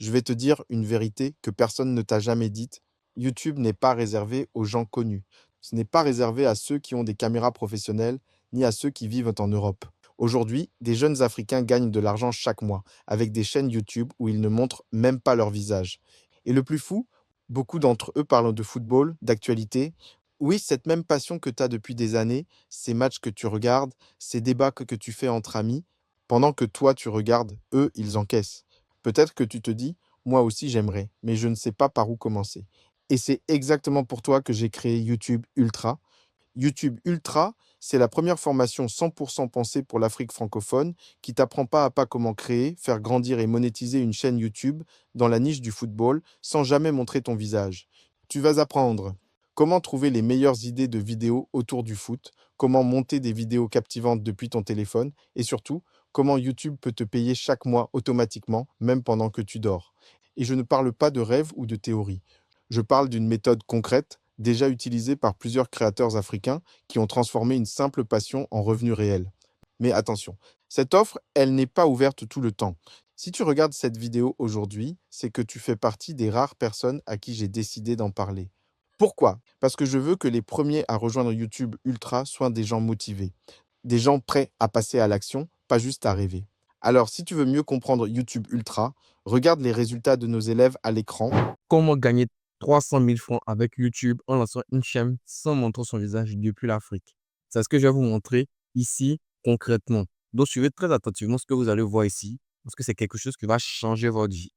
je vais te dire une vérité que personne ne t'a jamais dite. YouTube n'est pas réservé aux gens connus. Ce n'est pas réservé à ceux qui ont des caméras professionnelles, ni à ceux qui vivent en Europe. Aujourd'hui, des jeunes Africains gagnent de l'argent chaque mois avec des chaînes YouTube où ils ne montrent même pas leur visage. Et le plus fou, beaucoup d'entre eux parlent de football, d'actualité. Oui, cette même passion que tu as depuis des années, ces matchs que tu regardes, ces débats que tu fais entre amis, pendant que toi tu regardes, eux, ils encaissent. Peut-être que tu te dis, moi aussi j'aimerais, mais je ne sais pas par où commencer. Et c'est exactement pour toi que j'ai créé YouTube Ultra. YouTube Ultra, c'est la première formation 100% pensée pour l'Afrique francophone qui t'apprend pas à pas comment créer, faire grandir et monétiser une chaîne YouTube dans la niche du football sans jamais montrer ton visage. Tu vas apprendre comment trouver les meilleures idées de vidéos autour du foot, comment monter des vidéos captivantes depuis ton téléphone et surtout comment YouTube peut te payer chaque mois automatiquement, même pendant que tu dors. Et je ne parle pas de rêve ou de théorie. Je parle d'une méthode concrète déjà utilisée par plusieurs créateurs africains qui ont transformé une simple passion en revenu réel. Mais attention, cette offre, elle n'est pas ouverte tout le temps. Si tu regardes cette vidéo aujourd'hui, c'est que tu fais partie des rares personnes à qui j'ai décidé d'en parler. Pourquoi? Parce que je veux que les premiers à rejoindre YouTube Ultra soient des gens motivés, des gens prêts à passer à l'action, pas juste à rêver. Alors, si tu veux mieux comprendre YouTube Ultra, regarde les résultats de nos élèves à l'écran. Comment gagner 300 000 francs avec YouTube en lançant une chaîne sans montrer son visage depuis l'Afrique. C'est ce que je vais vous montrer ici concrètement. Donc, suivez très attentivement ce que vous allez voir ici parce que c'est quelque chose qui va changer votre vie.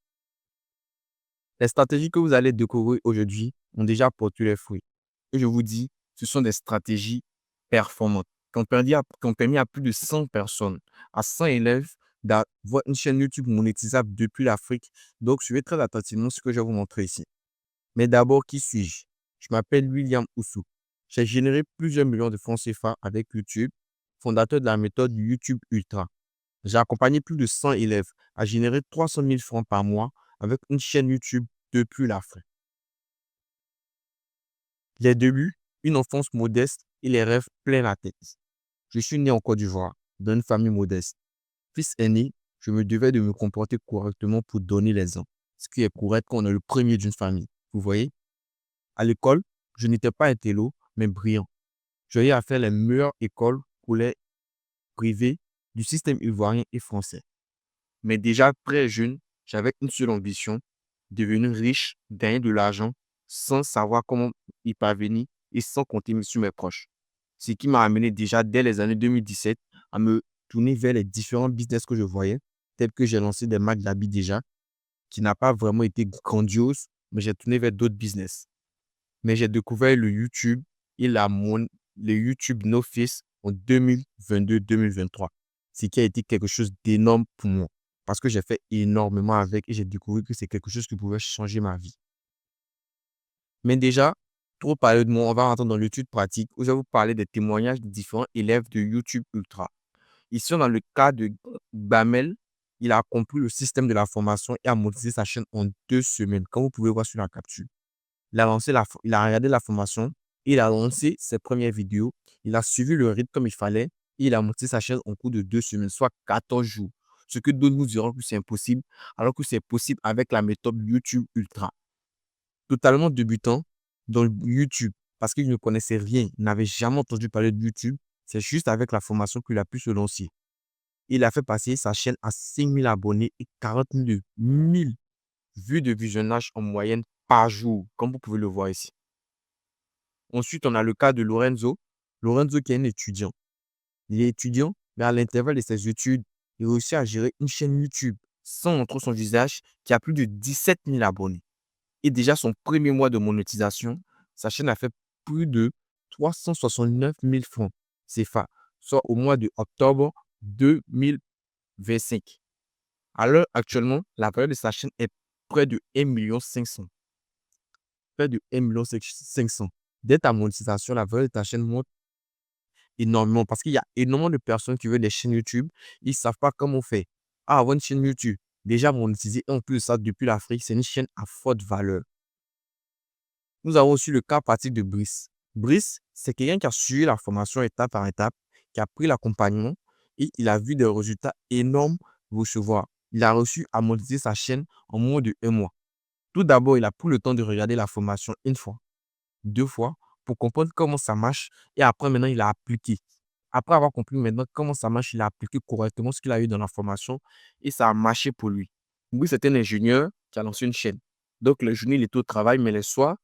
Les stratégies que vous allez découvrir aujourd'hui ont déjà porté les fruits. Et je vous dis, ce sont des stratégies performantes qui ont permis à plus de 100 personnes, à 100 élèves d'avoir une chaîne YouTube monétisable depuis l'Afrique. Donc, suivez très attentivement ce que je vais vous montrer ici. Mais d'abord, qui suis-je? Je m'appelle William Oussou. J'ai généré plusieurs millions de francs CFA avec YouTube, fondateur de la méthode YouTube Ultra. J'ai accompagné plus de 100 élèves à générer 300 000 francs par mois avec une chaîne YouTube depuis l'Afrique. Les débuts, une enfance modeste et les rêves plein la tête. Je suis né en Côte d'Ivoire, dans une famille modeste. Fils aîné, je me devais de me comporter correctement pour donner l'exemple, ce qui est correct quand on est le premier d'une famille. Vous voyez? À l'école, je n'étais pas intello, mais brillant. J'ai eu à faire les meilleures écoles pour les privées du système ivoirien et français. Mais déjà très jeune, j'avais une seule ambition, devenir riche, gagner de l'argent sans savoir comment y parvenir et sans compter sur mes proches. Ce qui m'a amené déjà dès les années 2017 à me tourner vers les différents business que je voyais, tels que j'ai lancé des marques d'habits déjà, qui n'a pas vraiment été grandiose, mais j'ai tourné vers d'autres business. Mais j'ai découvert le YouTube et le YouTube No Face en 2022-2023, ce qui a été quelque chose d'énorme pour moi parce que j'ai fait énormément avec et j'ai découvert que c'est quelque chose qui pouvait changer ma vie. Mais déjà, trop parler de moi, on va rentrer dans l'étude pratique où je vais vous parler des témoignages de différents élèves de YouTube Ultra. Ici, dans le cas de Bamel, il a compris le système de la formation et a monétisé sa chaîne en 2 semaines, comme vous pouvez voir sur la capture. Il a regardé la formation, il a lancé ses premières vidéos, il a suivi le rythme comme il fallait et il a monté sa chaîne en cours de 2 semaines, soit 14 jours. Ce que d'autres nous diront que c'est impossible, alors que c'est possible avec la méthode YouTube Ultra. Totalement débutant dans YouTube, parce qu'il ne connaissait rien, il n'avait jamais entendu parler de YouTube. C'est juste avec la formation qu'il a pu se lancer. Il a fait passer sa chaîne à 5 000 abonnés et 42 000 vues de visionnage en moyenne par jour, comme vous pouvez le voir ici. Ensuite, on a le cas de Lorenzo. Lorenzo qui est un étudiant. Il est étudiant, mais à l'intervalle de ses études, il réussit à gérer une chaîne YouTube sans montrer son visage qui a plus de 17 000 abonnés. Et déjà son premier mois de monétisation, sa chaîne a fait plus de 369 000 francs CFA, soit au mois de octobre 2025. À l'heure actuellement, la valeur de sa chaîne est près de 1,5 million. Près de 1,5 million. Dès ta monétisation, la valeur de ta chaîne monte énormément parce qu'il y a énormément de personnes qui veulent des chaînes YouTube. Ils ne savent pas comment on fait. Ah, avoir une chaîne YouTube, déjà monétisée, en plus de ça, depuis l'Afrique, c'est une chaîne à forte valeur. Nous avons aussi le cas pratique de Brice. Brice, c'est quelqu'un qui a suivi la formation étape par étape, qui a pris l'accompagnement et il a vu des résultats énormes recevoir. il a réussi à monétiser sa chaîne en moins de 1 mois. Tout d'abord, il a pris le temps de regarder la formation une fois, 2 fois, pour comprendre comment ça marche. Et après, maintenant, il a appliqué. Après avoir compris maintenant comment ça marche, il a appliqué correctement ce qu'il a eu dans la formation et ça a marché pour lui. Oui, c'est un ingénieur qui a lancé une chaîne. Donc, le journée, il était au travail, mais le soir,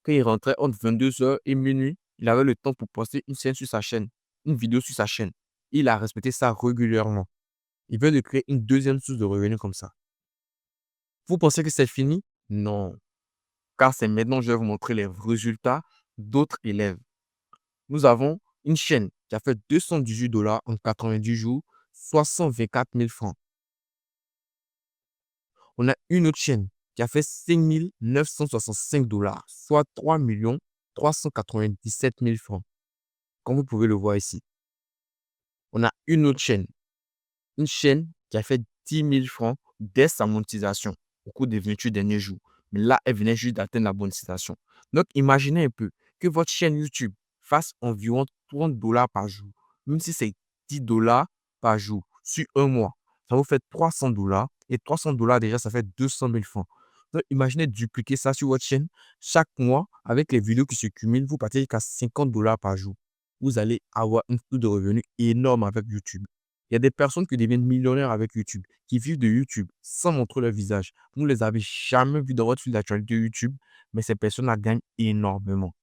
quand il rentrait entre 22 h et minuit, il avait le temps pour poster une chaîne sur sa chaîne, une vidéo sur sa chaîne. Il a respecté ça régulièrement. Il veut de créer une deuxième source de revenus comme ça. Vous pensez que c'est fini? Non, car c'est maintenant que je vais vous montrer les résultats d'autres élèves. Nous avons une chaîne qui a fait 218 $ en 90 jours, soit 124 000 francs. On a une autre chaîne qui a fait 5 965 $, soit 3 397 000 francs. Comme vous pouvez le voir ici. On a une chaîne qui a fait 10 000 francs dès sa monétisation au cours des 28 derniers jours. Mais là, elle venait juste d'atteindre la monétisation. Donc, imaginez un peu que votre chaîne YouTube fasse environ 30 $ par jour. Même si c'est 10 $ par jour sur 1 mois, ça vous fait 300 $. Et 300 $ déjà, ça fait 200 000 francs. Donc, imaginez dupliquer ça sur votre chaîne. Chaque mois, avec les vidéos qui se cumulent, vous partez jusqu'à 50 $ par jour. Vous allez avoir une source de revenus énorme avec YouTube. Il y a des personnes qui deviennent millionnaires avec YouTube, qui vivent de YouTube sans montrer leur visage. Vous ne les avez jamais vus dans votre fil d'actualité YouTube, mais ces personnes-là gagnent énormément.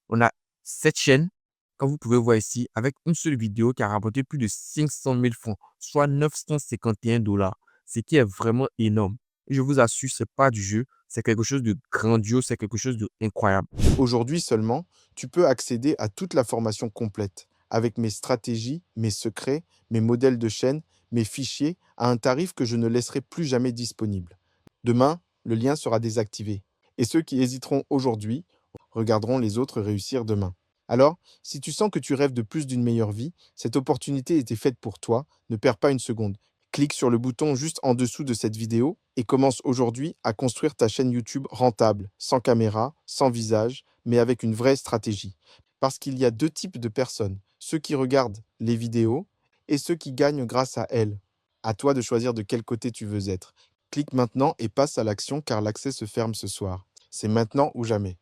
On a cette chaîne, comme vous pouvez voir ici, avec une seule vidéo qui a rapporté plus de 500 000 francs, soit 951 $, ce qui est vraiment énorme. Et je vous assure, ce n'est pas du jeu, c'est quelque chose de grandiose, c'est quelque chose d'incroyable. Aujourd'hui seulement, tu peux accéder à toute la formation complète, avec mes stratégies, mes secrets, mes modèles de chaîne, mes fichiers, à un tarif que je ne laisserai plus jamais disponible. Demain, le lien sera désactivé. Et ceux qui hésiteront aujourd'hui regarderont les autres réussir demain. Alors, si tu sens que tu rêves de plus d'une meilleure vie, cette opportunité était faite pour toi, ne perds pas une seconde. Clique sur le bouton juste en dessous de cette vidéo et commence aujourd'hui à construire ta chaîne YouTube rentable, sans caméra, sans visage, mais avec une vraie stratégie. Parce qu'il y a deux types de personnes, ceux qui regardent les vidéos et ceux qui gagnent grâce à elles. À toi de choisir de quel côté tu veux être. Clique maintenant et passe à l'action car l'accès se ferme ce soir. C'est maintenant ou jamais.